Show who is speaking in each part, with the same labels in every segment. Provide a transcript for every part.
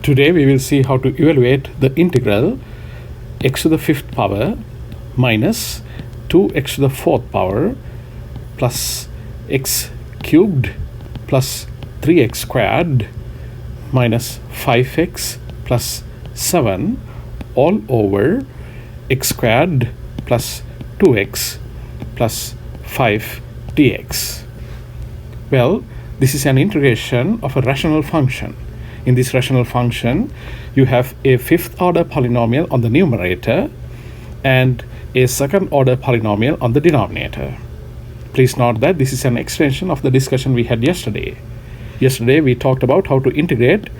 Speaker 1: Today we will see how to evaluate the integral x to the fifth power minus 2x to the fourth power plus x cubed plus 3x squared minus 5x plus 7 all over x squared plus 2x plus 5 dx. Well, this is an integration of a rational function. In this rational function, you have a fifth order polynomial on the numerator and a second order polynomial on the denominator. Please note that this is an extension of the discussion we had yesterday. Yesterday we talked about how to integrate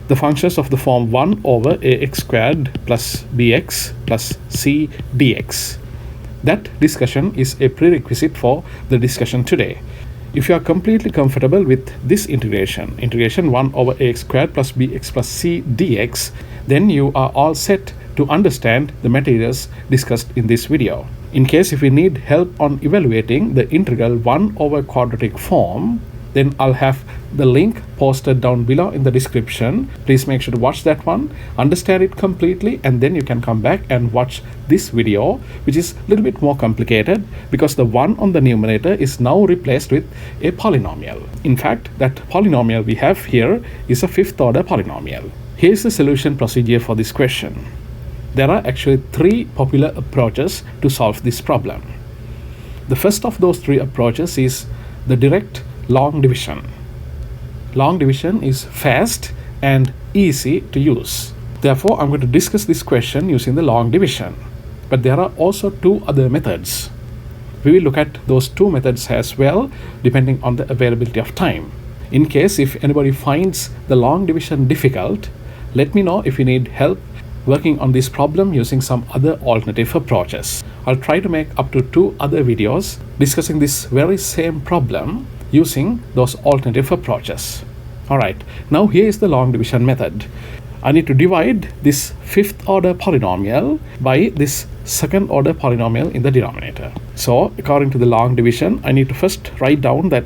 Speaker 1: the functions of the form 1 over ax squared plus bx plus c dx. That discussion is a prerequisite for the discussion today. If you are completely comfortable with this integration 1 over ax squared plus bx plus c dx, then you are all set to understand the materials discussed in this video. In case if you need help on evaluating the integral 1 over quadratic form, then I'll have the link posted down below in the description. Please make sure to watch that one, understand it completely, and then you can come back and watch this video, which is a little bit more complicated because the 1 on the numerator is now replaced with a polynomial. In fact, that polynomial we have here is a fifth order polynomial. Here's the solution procedure for this question. There are actually 3 popular approaches to solve this problem. The first of those 3 approaches is the direct long division. Long division is fast and easy to use. Therefore, I'm going to discuss this question using the long division. But there are also 2 other methods. We will look at those 2 methods as well, depending on the availability of time. In case if anybody finds the long division difficult, let me know if you need help working on this problem using some other alternative approaches. I'll try to make up to 2 other videos discussing this very same problem using those alternative approaches. Alright, now here is the long division method. I need to divide this fifth order polynomial by this second order polynomial in the denominator. So according to the long division, I need to first write down that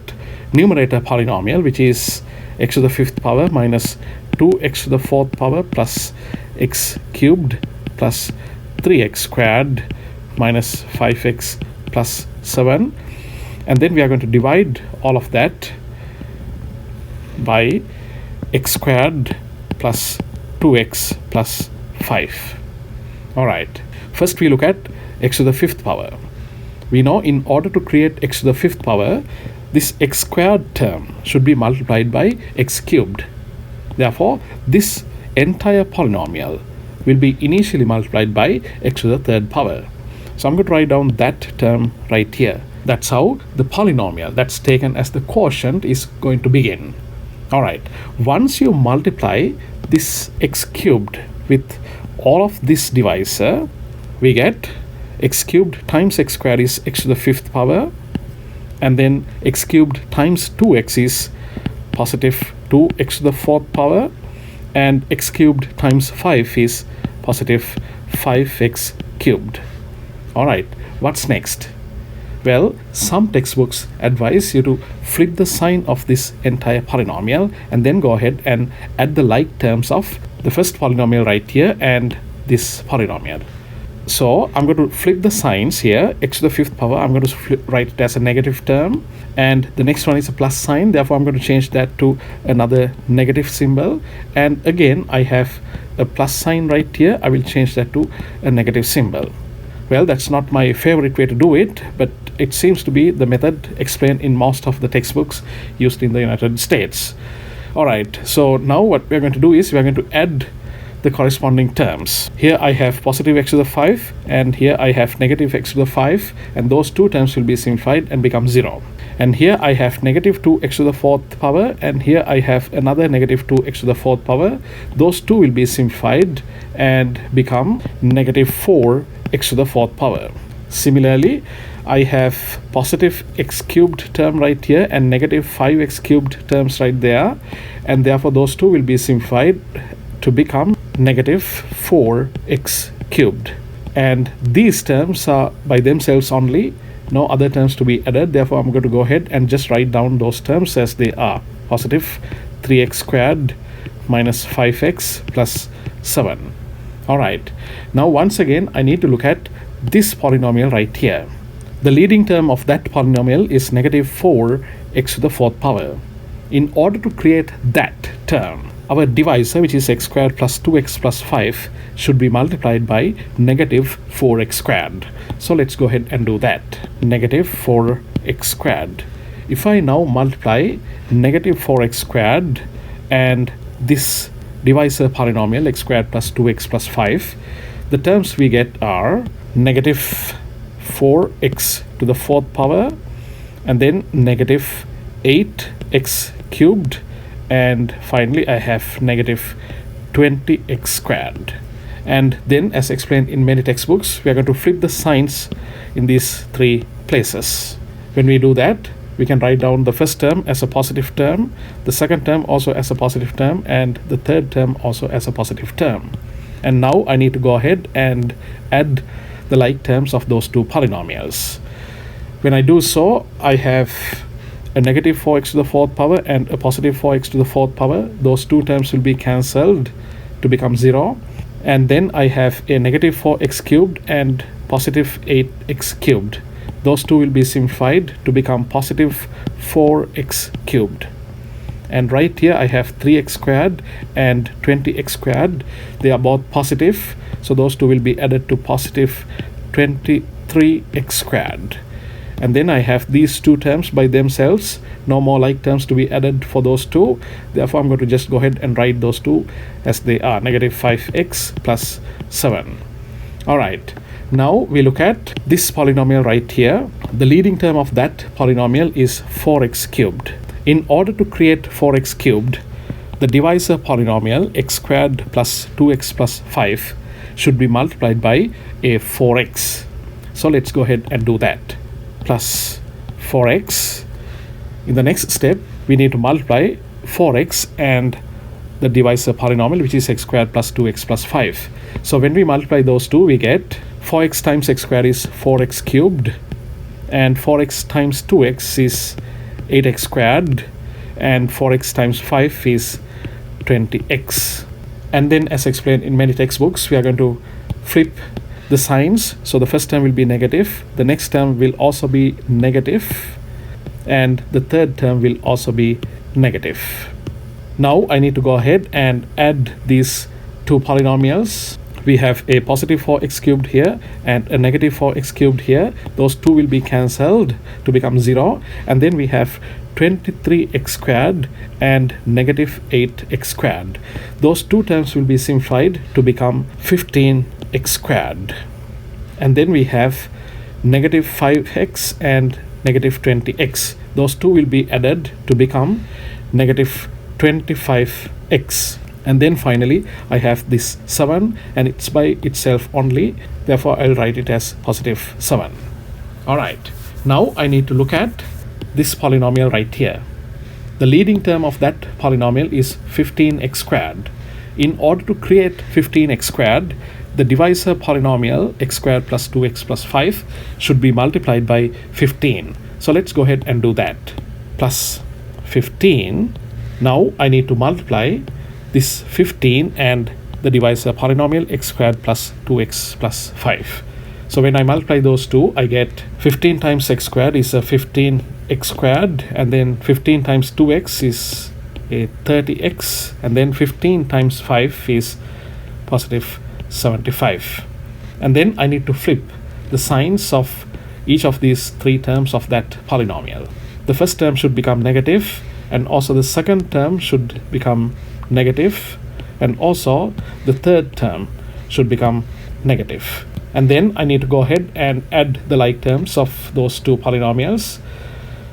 Speaker 1: numerator polynomial, which is x to the fifth power minus 2x to the fourth power plus x cubed plus 3x squared minus 5x plus 7. And then we are going to divide all of that by x squared plus 2x plus 5. Alright, first we look at x to the fifth power. We know in order to create x to the fifth power, this x squared term should be multiplied by x cubed. Therefore, this entire polynomial will be initially multiplied by x to the third power. So I'm going to write down that term right here. That's how the polynomial that's taken as the quotient is going to begin. Alright, once you multiply this x cubed with all of this divisor, we get x cubed times x squared is x to the fifth power, and then x cubed times 2x is positive 2x to the fourth power, and x cubed times 5 is positive 5x cubed. Alright, what's next? Well, some textbooks advise you to flip the sign of this entire polynomial and then go ahead and add the like terms of the first polynomial right here and this polynomial. So I'm going to flip the signs here. X to the fifth power, I'm going to write it as a negative term, and the next one is a plus sign. Therefore, I'm going to change that to another negative symbol, and again I have a plus sign right here. I will change that to a negative symbol. Well, that's not my favorite way to do it, but it seems to be the method explained in most of the textbooks used in the United States. Alright, so now what we're going to do is we're going to add the corresponding terms. Here I have positive x to the 5, and here I have negative x to the 5, and those 2 terms will be simplified and become 0. And here I have negative 2x to the fourth power, and here I have another negative 2x to the fourth power. Those 2 will be simplified and become negative 4x to the fourth power. Similarly, I have positive x cubed term right here and negative 5x cubed terms right there, and therefore those 2 will be simplified to become negative 4x cubed. And these terms are by themselves only, no other terms to be added. Therefore, I'm going to go ahead and just write down those terms as they are. Positive 3x squared minus 5x plus 7. Alright, now once again I need to look at this polynomial right here. The leading term of that polynomial is negative 4x to the fourth power. In order to create that term, our divisor, which is x squared plus 2x plus 5, should be multiplied by negative 4x squared. So let's go ahead and do that. Negative 4x squared. If I now multiply negative 4x squared and this divisor polynomial x squared plus 2x plus 5, the terms we get are negative 4x to the fourth power and then negative 8x cubed, and finally I have negative 20x squared. And then, as explained in many textbooks, we are going to flip the signs in these three places. When we do that, we can write down the first term as a positive term, the second term also as a positive term, and the third term also as a positive term. And now I need to go ahead and add the like terms of those two polynomials. When I do so, I have a negative 4x to the fourth power and a positive 4x to the fourth power. Those two terms will be cancelled to become 0. And then I have a negative 4x cubed and positive 8x cubed. Those two will be simplified to become positive 4x cubed. And right here I have 3x squared and 20x squared. They are both positive, so those two will be added to positive 23x squared. And then I have these two terms by themselves, no more like terms to be added for those two. Therefore I'm going to just go ahead and write those two as they are, negative 5x plus 7. Alright, now we look at this polynomial right here. The leading term of that polynomial is 4x cubed. In order to create 4x cubed, the divisor polynomial x squared plus 2x plus 5 should be multiplied by a 4x. So let's go ahead and do that. Plus 4x. In the next step, we need to multiply 4x and the divisor polynomial, which is x squared plus 2x plus 5. So when we multiply those two, we get 4x times x squared is 4x cubed, and 4x times 2x is 8x squared, and 4x times 5 is 20x. And then, as explained in many textbooks, we are going to flip the signs. So the first term will be negative, the next term will also be negative, and the third term will also be negative. Now I need to go ahead and add these two polynomials. We have a positive 4x cubed here and a negative 4x cubed here. Those two will be cancelled to become 0. And then we have 23x squared and negative 8x squared. Those two terms will be simplified to become 15x squared. And then we have negative 5x and negative 20x. Those two will be added to become negative 25x. And then finally I have this 7, and it's by itself only, therefore I'll write it as positive 7. Alright, now I need to look at this polynomial right here. The leading term of that polynomial is 15x squared. In order to create 15x squared, the divisor polynomial x squared plus 2x plus 5 should be multiplied by 15. So let's go ahead and do that. Plus 15. Now I need to multiply this 15 and the divisor polynomial x squared plus 2x plus 5. So when I multiply those two, I get 15 times x squared is a 15x squared, and then 15 times 2x is a 30x, and then 15 times 5 is positive 75. And then I need to flip the signs of each of these three terms of that polynomial. The first term should become negative, and also the second term should become negative, and also the third term should become negative. And then I need to go ahead and add the like terms of those two polynomials.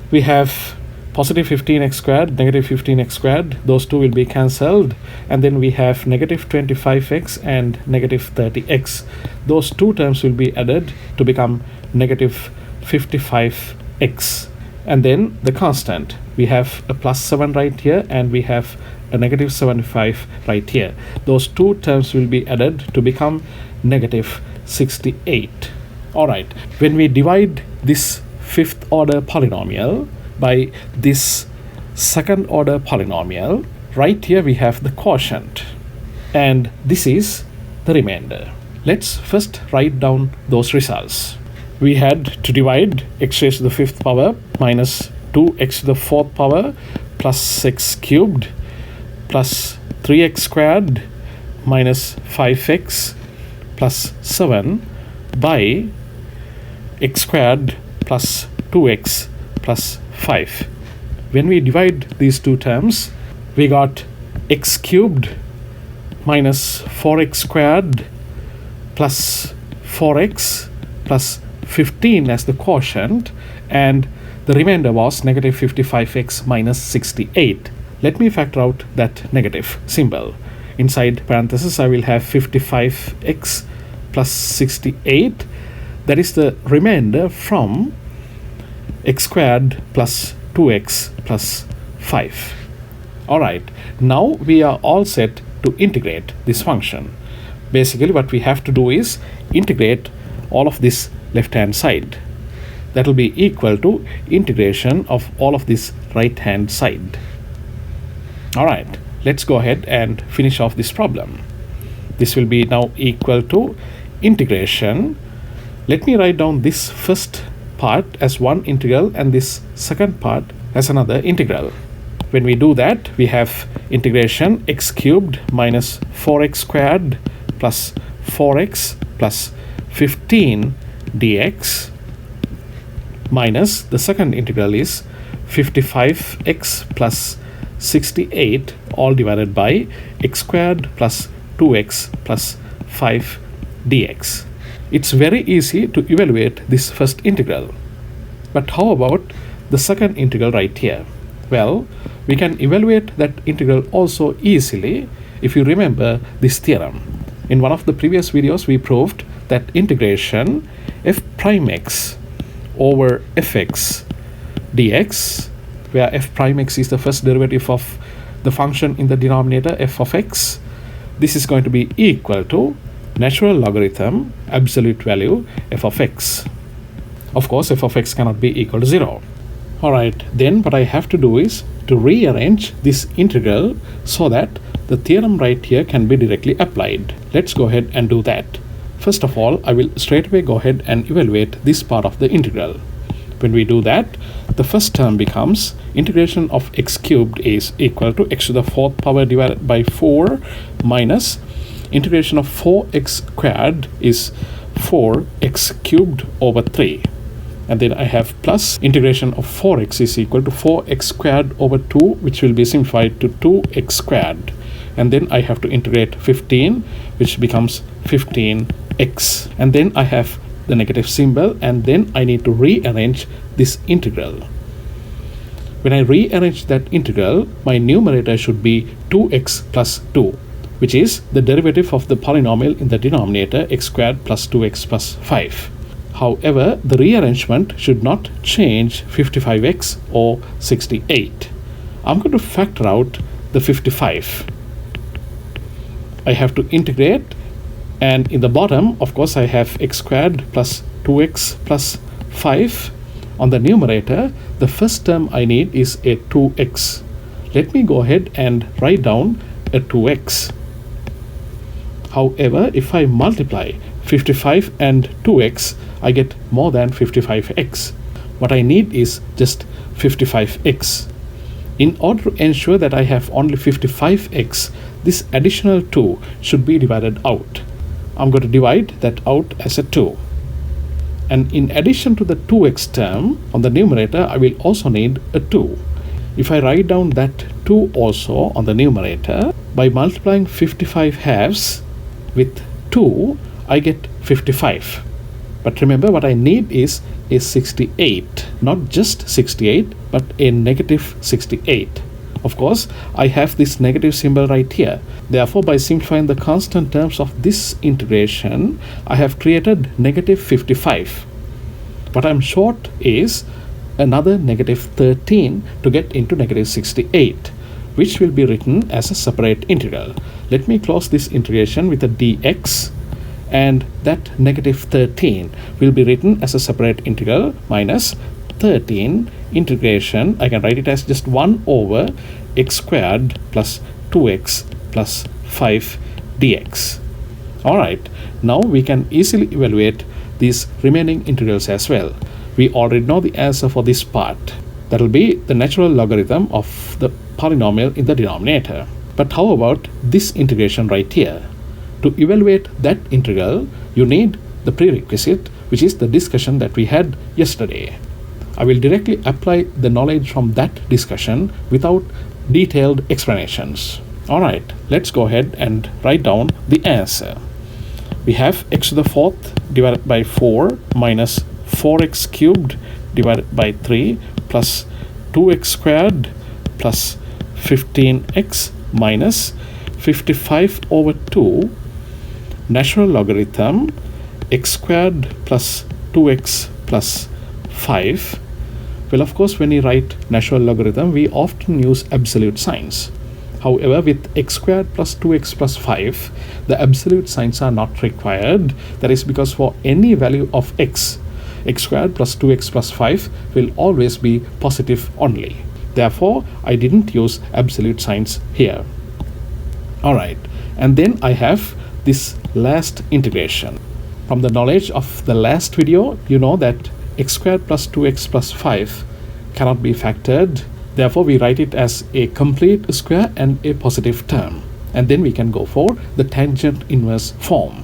Speaker 1: We have positive 15x squared, negative 15x squared. Those two will be cancelled. And then we have negative 25x and negative 30x. Those two terms will be added to become negative 55x. And then the constant. We have a plus 7 right here, and we have a negative 75 right here. Those two terms will be added to become negative 68. Alright, when we divide this fifth order polynomial by this second order polynomial, right here we have the quotient, and this is the remainder. Let's first write down those results. We had to divide x raised to the fifth power minus 2x to the fourth power plus x cubed plus 3x squared minus 5x plus 7 by x squared plus 2x plus 5. When we divide these two terms, we got x cubed minus 4x squared plus 4x plus 15 as the quotient, and the remainder was negative 55x minus 68. Let me factor out that negative symbol. Inside parentheses I will have 55x plus 68. That is the remainder from x squared plus 2x plus 5. Alright, now we are all set to integrate this function. Basically what we have to do is integrate all of this left hand side. That will be equal to integration of all of this right hand side. Alright, let's go ahead and finish off this problem. This will be now equal to integration. Let me write down this first part as one integral and this second part as another integral. When we do that, we have integration x cubed minus 4x squared plus 4x plus 15 dx minus the second integral is 55x plus 68 all divided by x squared plus 2x plus 5 dx. It's very easy to evaluate this first integral. But how about the second integral right here? Well, we can evaluate that integral also easily if you remember this theorem. In one of the previous videos we proved that integration f prime x over fx dx, where f prime x is the first derivative of the function in the denominator f of x, this is going to be equal to natural logarithm absolute value f of x. Of course f of x cannot be equal to 0. Alright, then what I have to do is to rearrange this integral so that the theorem right here can be directly applied. Let's go ahead and do that. First of all, I will straight away go ahead and evaluate this part of the integral. When we do that, the first term becomes integration of x cubed is equal to x to the fourth power divided by 4 minus integration of 4x squared is 4x cubed over 3. And then I have plus integration of 4x is equal to 4x squared over 2, which will be simplified to 2x squared. And then I have to integrate 15, which becomes 15x. And then I have the negative symbol, and then I need to rearrange this integral. When I rearrange that integral, my numerator should be 2x plus 2, which is the derivative of the polynomial in the denominator x squared plus 2x plus 5. However, the rearrangement should not change 55x or 68. I'm going to factor out the 55. I have to integrate, and in the bottom, of course, I have x squared plus 2x plus 5. On the numerator, the first term I need is a 2x. Let me go ahead and write down a 2x. However, if I multiply 55 and 2x, I get more than 55x. What I need is just 55x. In order to ensure that I have only 55x, this additional 2 should be divided out. I'm going to divide that out as a 2. And in addition to the 2x term on the numerator, I will also need a 2. If I write down that 2 also on the numerator, by multiplying 55 halves with 2, I get 55. But remember, what I need is a 68, not just 68, but a negative 68. Of course, I have this negative symbol right here. Therefore, by simplifying the constant terms of this integration, I have created negative 55. What I'm short is another negative 13 to get into negative 68, which will be written as a separate integral. Let me close this integration with a dx, and that negative 13 will be written as a separate integral minus 13 integration. I can write it as just 1 over x squared plus 2x plus 5 dx. Alright, now we can easily evaluate these remaining integrals as well. We already know the answer for this part. That will be the natural logarithm of the polynomial in the denominator. But how about this integration right here? To evaluate that integral, you need the prerequisite, which is the discussion that we had yesterday. I will directly apply the knowledge from that discussion without detailed explanations. Alright, let's go ahead and write down the answer. We have x to the fourth divided by 4 minus 4x cubed divided by 3 plus 2x squared plus 15x minus 55 over 2 natural logarithm x squared plus 2x plus 5. Well, of course, when you write natural logarithm, we often use absolute signs. However, with x squared plus 2x plus 5, the absolute signs are not required. That is because for any value of x, x squared plus 2x plus 5 will always be positive only. Therefore, I didn't use absolute signs here. Alright, and then I have this last integration. From the knowledge of the last video, you know that x squared plus 2x plus 5 cannot be factored. Therefore, we write it as a complete square and a positive term. And then we can go for the tangent inverse form,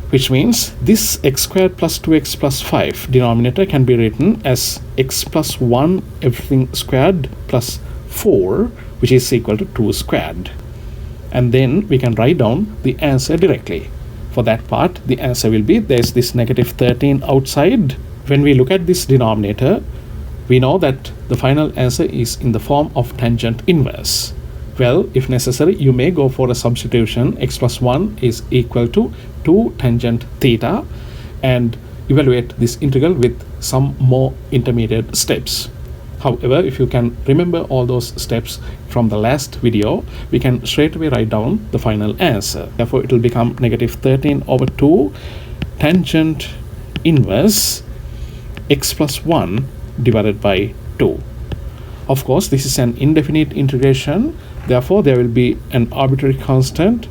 Speaker 1: which means this x squared plus 2x plus 5 denominator can be written as x plus 1 everything squared plus 4, which is equal to 2 squared. And then we can write down the answer directly. For that part, the answer will be, there's this negative 13 outside. When we look at this denominator, we know that the final answer is in the form of tangent inverse. Well, if necessary, you may go for a substitution. X plus 1 is equal to 2 tangent theta, and evaluate this integral with some more intermediate steps. However, if you can remember all those steps from the last video, we can straight away write down the final answer. Therefore, it will become negative 13 over 2 tangent inverse x plus 1 divided by 2. Of course, this is an indefinite integration. Therefore, there will be an arbitrary constant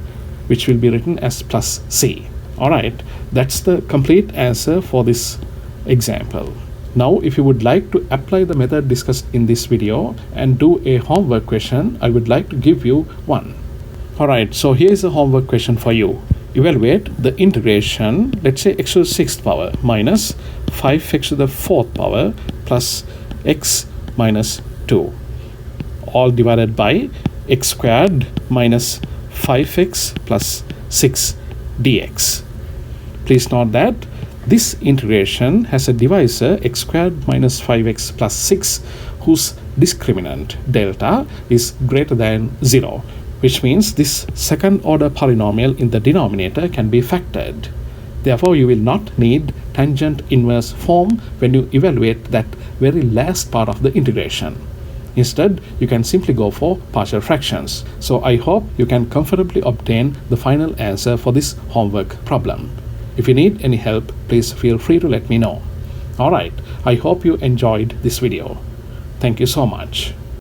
Speaker 1: which will be written as plus c. Alright, that's the complete answer for this example. Now, if you would like to apply the method discussed in this video and do a homework question, I would like to give you one. Alright, so here is a homework question for you. Evaluate the integration, let's say x to the 6th power minus 5x to the 4th power plus x minus 2, all divided by x squared minus 5x plus 6 dx. Please note that this integration has a divisor x squared minus 5x plus 6 whose discriminant delta is greater than 0, which means this second order polynomial in the denominator can be factored. Therefore, you will not need tangent inverse form when you evaluate that very last part of the integration. Instead, you can simply go for partial fractions. So I hope you can comfortably obtain the final answer for this homework problem. If you need any help, please feel free to let me know. Alright, I hope you enjoyed this video. Thank you so much.